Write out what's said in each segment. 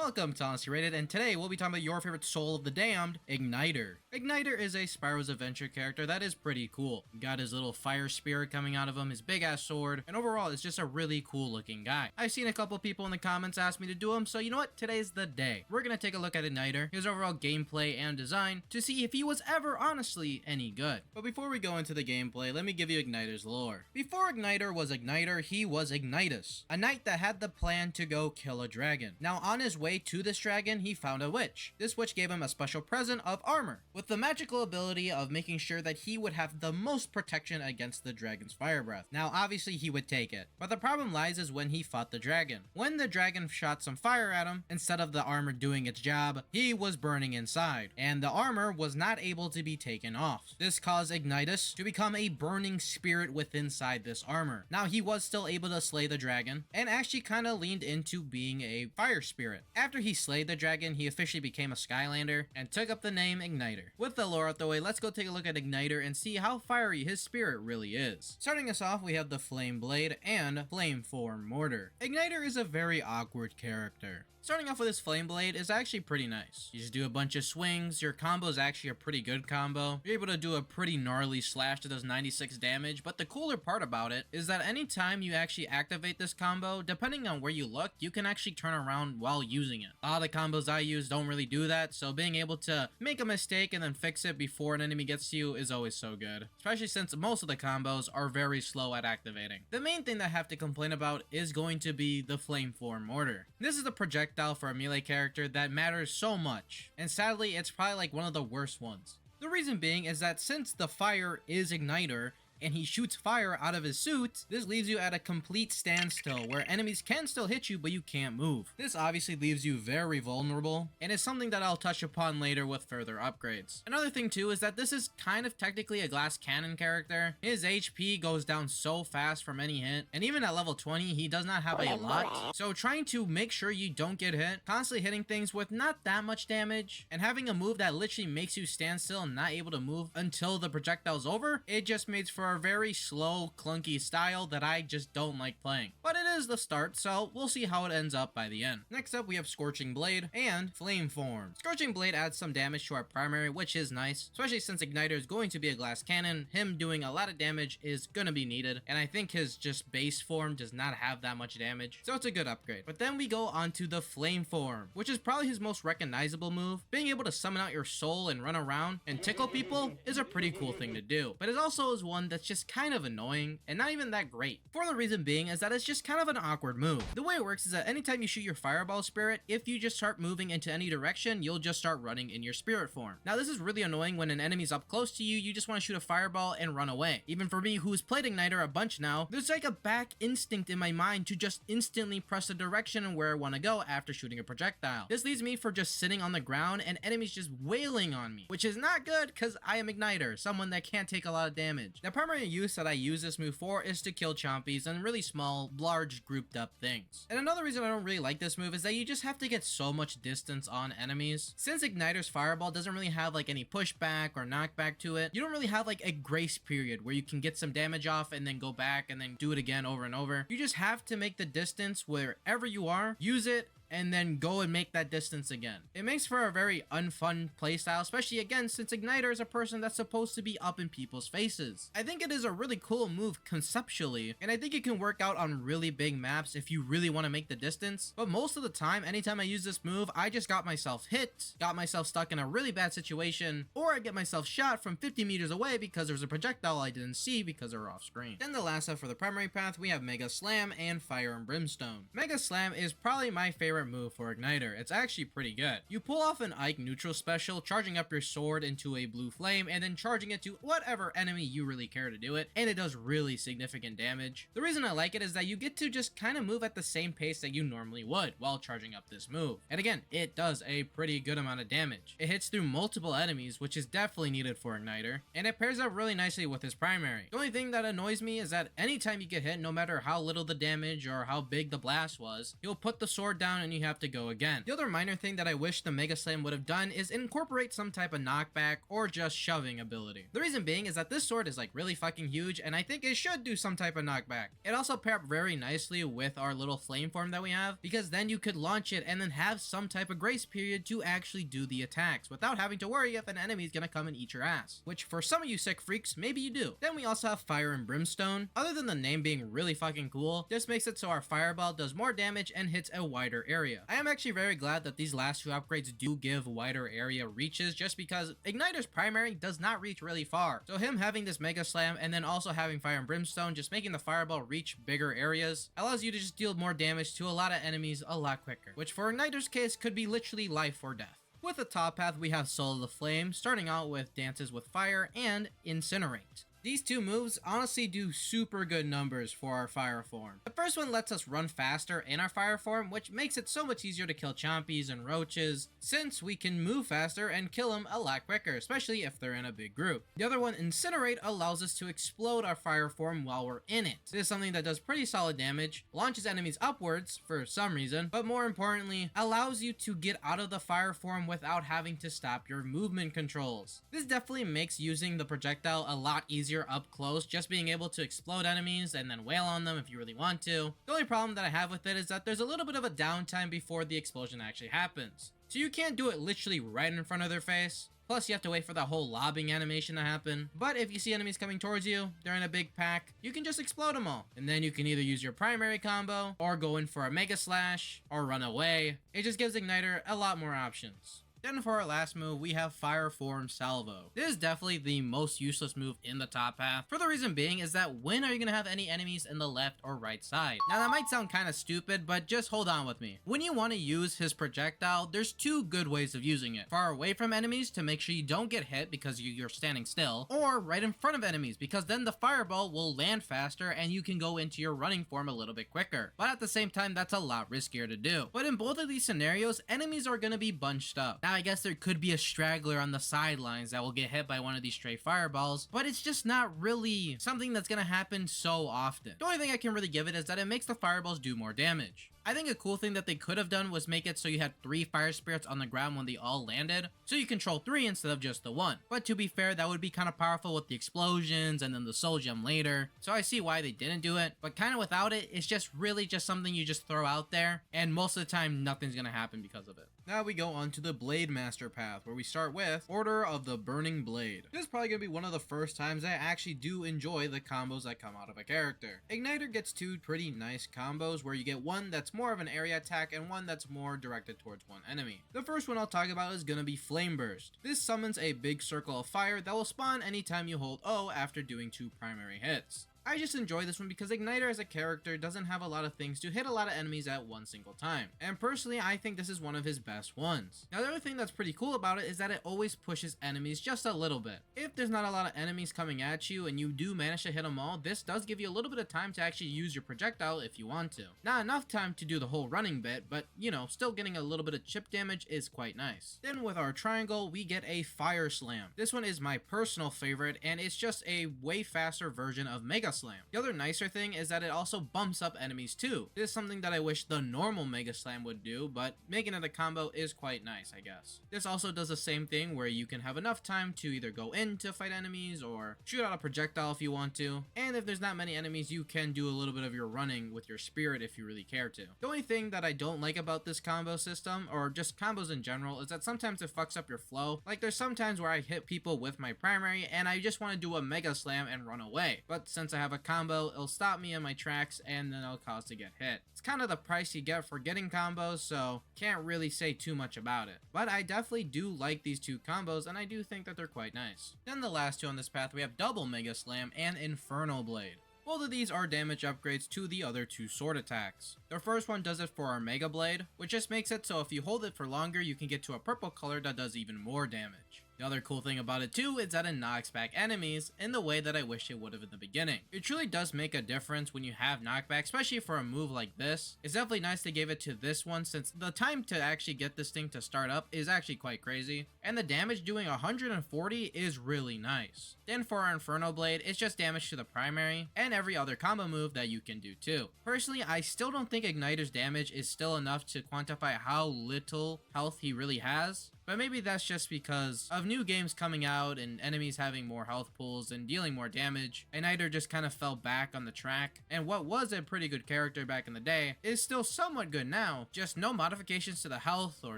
Welcome to Honestly Rated, and today we'll be talking about your favorite Soul of the Damned, Ignitor. Ignitor is a Spyro's Adventure character that is pretty cool. You got his little fire spirit coming out of him, his big ass sword, and overall it's just a really cool looking guy. I've seen a couple people in the comments ask me to do him, so you know what? Today's the day. We're gonna take a look at Ignitor, his overall gameplay and design, to see if he was ever honestly any good. But before we go into the gameplay, let me give you Ignitor's lore. Before Ignitor was Ignitor, he was Ignitus, a knight that had the plan to go kill a dragon. Now on his way to this dragon, he found a witch. This witch gave him a special present of armor, with the magical ability of making sure that he would have the most protection against the dragon's fire breath. Now obviously he would take it, but the problem lies is when he fought the dragon. When the dragon shot some fire at him, instead of the armor doing its job, he was burning inside, and the armor was not able to be taken off. This caused Ignitus to become a burning spirit within inside this armor. Now he was still able to slay the dragon, and actually kind of leaned into being a fire spirit. After he slayed the dragon, he officially became a Skylander and took up the name Ignitor. With the lore out the way, let's go take a look at Ignitor and see how fiery his spirit really is. Starting us off, we have the Flame Blade and Flame Form Mortar. Ignitor is a very awkward character. Starting off with his Flame Blade is actually pretty nice. You just do a bunch of swings, your combo is actually a pretty good combo. You're able to do a pretty gnarly slash that does 96 damage, but the cooler part about it is that anytime you actually activate this combo, depending on where you look, you can actually turn around while using it. A lot of the combos I use don't really do that, so being able to make a mistake and then fix it before an enemy gets to you is always so good. Especially since most of the combos are very slow at activating. The main thing that I have to complain about is going to be the Flame Form Mortar. This is the projectile for a melee character that matters so much, and sadly it's probably like one of the worst ones. The reason being is that since the fire is Ignitor, and he shoots fire out of his suit, this leaves you at a complete standstill where enemies can still hit you but you can't move. This obviously leaves you very vulnerable, and is something that I'll touch upon later with further upgrades. Another thing too is that this is kind of technically a glass cannon character. His HP goes down so fast from any hit, and even at level 20 he does not have a lot, so trying to make sure you don't get hit, constantly hitting things with not that much damage, and having a move that literally makes you stand still and not able to move until the projectile's over, it just makes for a very slow, clunky style that I just don't like playing. But it is the start, so we'll see how it ends up by the end. Next up, we have Scorching Blade and Flame Form. Scorching Blade adds some damage to our primary, which is nice, especially since Ignitor is going to be a glass cannon. Him doing a lot of damage is gonna be needed, and I think his just base form does not have that much damage, so it's a good upgrade. But then we go on to the Flame Form, which is probably his most recognizable move. Being able to summon out your soul and run around and tickle people is a pretty cool thing to do, but it also is one that's just kind of annoying and not even that great. For the reason being is that it's just kind of an awkward move. The way it works is that anytime you shoot your fireball spirit, if you just start moving into any direction, you'll just start running in your spirit form. Now this is really annoying when an enemy's up close to you, you just want to shoot a fireball and run away. Even for me who's played Ignitor a bunch now, there's like a back instinct in my mind to just instantly press the direction and where I want to go after shooting a projectile. This leaves me for just sitting on the ground and enemies just wailing on me, which is not good because I am Ignitor, someone that can't take a lot of damage. The primary use that I use this move for is to kill chompies and really small, large, grouped up things. And another reason I don't really like this move is that you just have to get so much distance on enemies. Since Ignitor's fireball doesn't really have like any pushback or knockback to it, you don't really have like a grace period where you can get some damage off and then go back and then do it again over and over. You just have to make the distance wherever you are, use it, and then go and make that distance again. It makes for a very unfun playstyle, especially again since Ignitor is a person that's supposed to be up in people's faces. I think it is a really cool move conceptually, and I think it can work out on really big maps if you really want to make the distance, but most of the time, anytime I use this move, I just got myself hit, got myself stuck in a really bad situation, or I get myself shot from 50 meters away because there's a projectile I didn't see because they were off screen. Then the last up for the primary path, we have Mega Slam and Fire and Brimstone. Mega Slam is probably my favorite move for Ignitor. It's actually pretty good. You pull off an Ike neutral special, charging up your sword into a blue flame and then charging it to whatever enemy you really care to do it, and it does really significant damage. The reason I like it is that you get to just kind of move at the same pace that you normally would while charging up this move. And again, it does a pretty good amount of damage. It hits through multiple enemies, which is definitely needed for Ignitor, and it pairs up really nicely with his primary. The only thing that annoys me is that anytime you get hit, no matter how little the damage or how big the blast was, you'll put the sword down and then you have to go again. The other minor thing that I wish the Mega Slam would have done is incorporate some type of knockback or just shoving ability. The reason being is that this sword is like really fucking huge, and I think it should do some type of knockback. It also paired up very nicely with our little flame form that we have, because then you could launch it and then have some type of grace period to actually do the attacks without having to worry if an enemy is gonna come and eat your ass, which for some of you sick freaks, maybe you do. Then we also have Fire and Brimstone. Other than the name being really fucking cool, this makes it so our fireball does more damage and hits a wider area. I am actually very glad that these last two upgrades do give wider area reaches, just because Igniter's primary does not reach really far. So him having this Mega Slam and then also having Fire and Brimstone, just making the fireball reach bigger areas, allows you to just deal more damage to a lot of enemies a lot quicker, which for Igniter's case could be literally life or death. With the top path, we have Soul of the Flame, starting out with Dances with Fire and Incinerate. These two moves honestly do super good numbers for our fire form. The first one lets us run faster in our fire form, which makes it so much easier to kill chompies and roaches, since we can move faster and kill them a lot quicker, especially if they're in a big group. The other one, Incinerate, allows us to explode our fire form while we're in it. This is something that does pretty solid damage, launches enemies upwards for some reason, but more importantly, allows you to get out of the fire form without having to stop your movement controls. This definitely makes using the projectile a lot easier up close, just being able to explode enemies and then wail on them if you really want to. The only problem that I have with it is that there's a little bit of a downtime before the explosion actually happens. So you can't do it literally right in front of their face. Plus, you have to wait for the whole lobbing animation to happen. But if you see enemies coming towards you, they're in a big pack, you can just explode them all. And then you can either use your primary combo, or go in for a Mega Slash, or run away. It just gives Igniter a lot more options. Then for our last move, we have Fire Form Salvo. This is definitely the most useless move in the top half, for the reason being is that when are you going to have any enemies in the left or right side? Now that might sound kind of stupid, but just hold on with me. When you want to use his projectile, there's two good ways of using it. Far away from enemies to make sure you don't get hit because you're standing still, or right in front of enemies because then the fireball will land faster and you can go into your running form a little bit quicker. But at the same time, that's a lot riskier to do. But in both of these scenarios, enemies are going to be bunched up. Now, I guess there could be a straggler on the sidelines that will get hit by one of these stray fireballs, but it's just not really something that's gonna happen so often. The only thing I can really give it is that it makes the fireballs do more damage. I think a cool thing that they could have done was make it so you had 3 fire spirits on the ground when they all landed, so you control 3 instead of just the 1. But to be fair, that would be kind of powerful with the explosions and then the soul gem later, so I see why they didn't do it. But kind of without it, it's just really just something you just throw out there, and most of the time nothing's gonna happen because of it. Now we go on to the Blade Master path, where we start with Order of the Burning Blade. This is probably gonna be one of the first times I actually do enjoy the combos that come out of a character. Igniter gets 2 pretty nice combos, where you get one that's more of an area attack and one that's more directed towards one enemy. The first one I'll talk about is gonna be Flame Burst. This summons a big circle of fire that will spawn anytime you hold O after doing 2 primary hits. I just enjoy this one because Igniter as a character doesn't have a lot of things to hit a lot of enemies at one single time, and personally I think this is one of his best ones. Now the other thing that's pretty cool about it is that it always pushes enemies just a little bit. If there's not a lot of enemies coming at you and you do manage to hit them all, this does give you a little bit of time to actually use your projectile if you want to. Not enough time to do the whole running bit, but you know, still getting a little bit of chip damage is quite nice. Then with our triangle, we get a Fire Slam. This one is my personal favorite, and it's just a way faster version of Mega Slam. The other nicer thing is that it also bumps up enemies too. This is something that I wish the normal Mega Slam would do, but making it a combo is quite nice, I guess. This also does the same thing where you can have enough time to either go in to fight enemies or shoot out a projectile if you want to, and if there's not many enemies, you can do a little bit of your running with your spirit if you really care to. The only thing that I don't like about this combo system, or just combos in general, is that sometimes it fucks up your flow. Like there's sometimes where I hit people with my primary and I just want to do a Mega Slam and run away, but since I have a combo, it'll stop me in my tracks and then it'll cause to get hit. It's kind of the price you get for getting combos, so can't really say too much about it. But I definitely do like these 2 combos, and I do think that they're quite nice. Then the last 2 on this path, we have Double Mega Slam and Infernal Blade. Both of these are damage upgrades to the other 2 sword attacks. The first one does it for our Mega Blade, which just makes it so if you hold it for longer, you can get to a purple color that does even more damage. The other cool thing about it too is that it knocks back enemies in the way that I wish it would have in the beginning. It truly does make a difference when you have knockback, especially for a move like this. It's definitely nice to give it to this one since the time to actually get this thing to start up is actually quite crazy. And the damage doing 140 is really nice. Then for our Inferno Blade, it's just damage to the primary and every other combo move that you can do too. Personally, I still don't think Ignitor's damage is still enough to quantify how little health he really has. But maybe that's just because of new games coming out and enemies having more health pools and dealing more damage. Ignitor just kind of fell back on the track, and what was a pretty good character back in the day is still somewhat good now. Just no modifications to the health or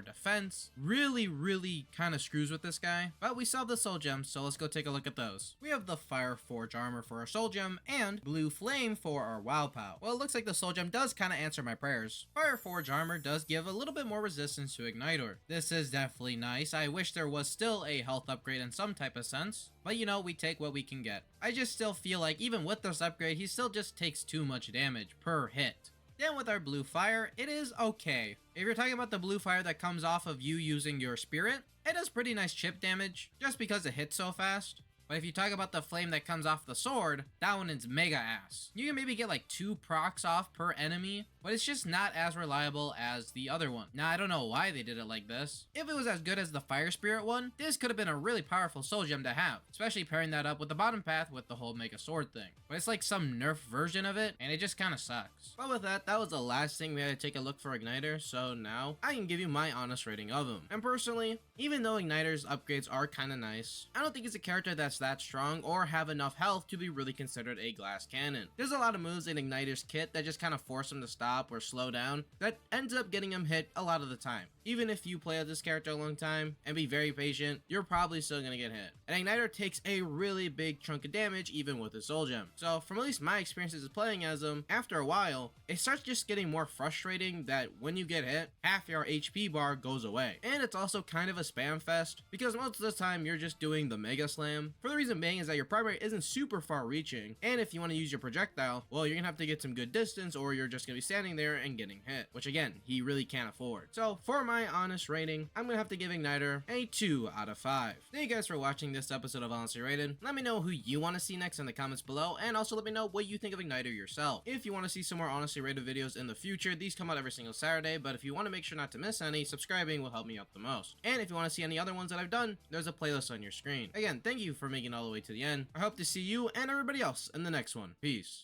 defense really kind of screws with this guy. But we still have the soul gems, so let's go take a look at those. We have the Fire Forge armor for our soul gem and Blue Flame for our Wow Pow. Well, it looks like the soul gem does kind of answer my prayers. Fire Forge armor does give a little bit more resistance to Ignitor. This is definitely nice. I wish there was still a health upgrade in some type of sense, but you know, we take what we can get. I just still feel like even with this upgrade, he still just takes too much damage per hit. Then with our blue fire, it is okay. If you're talking about the blue fire that comes off of you using your spirit, it does pretty nice chip damage just because it hits so fast. But if you talk about the flame that comes off the sword, that one is mega ass. You can maybe get like 2 procs off per enemy, but it's just not as reliable as the other one. Now, I don't know why they did it like this. If it was as good as the Fire Spirit one, this could have been a really powerful soul gem to have, especially pairing that up with the bottom path with the whole mega sword thing. But it's like some nerf version of it, and it just kind of sucks. But with that, that was the last thing we had to take a look for Ignitor, so now I can give you my honest rating of him. And personally, even though Ignitor's upgrades are kind of nice, I don't think he's a character that's that strong or have enough health to be really considered a glass cannon. There's a lot of moves in Ignitor's kit that just kind of force him to stop or slow down that ends up getting him hit a lot of the time. Even if you play as this character a long time and be very patient, you're probably still gonna get hit. And Ignitor takes a really big chunk of damage even with his soul gem. So from at least my experiences playing as him, after a while, it starts just getting more frustrating that when you get hit, half your HP bar goes away. And it's also kind of a spam fest because most of the time you're just doing the Mega Slam. For the reason being is that your primary isn't super far reaching, and if you want to use your projectile, well, you're gonna have to get some good distance or you're just gonna be standing there and getting hit, which again, he really can't afford. So for my honest rating, I'm gonna have to give Ignitor a 2 out of 5. Thank you guys for watching this episode of Honestly Rated. Let me know who you want to see next in the comments below, and also let me know what you think of Ignitor yourself. If you want to see some more Honestly Rated videos in the future, these come out every single Saturday, but if you want to make sure not to miss any, subscribing will help me out the most. And if you want to see any other ones that I've done, there's a playlist on your screen. Again, thank you for making it all the way to the end. I hope to see you and everybody else in the next one. Peace.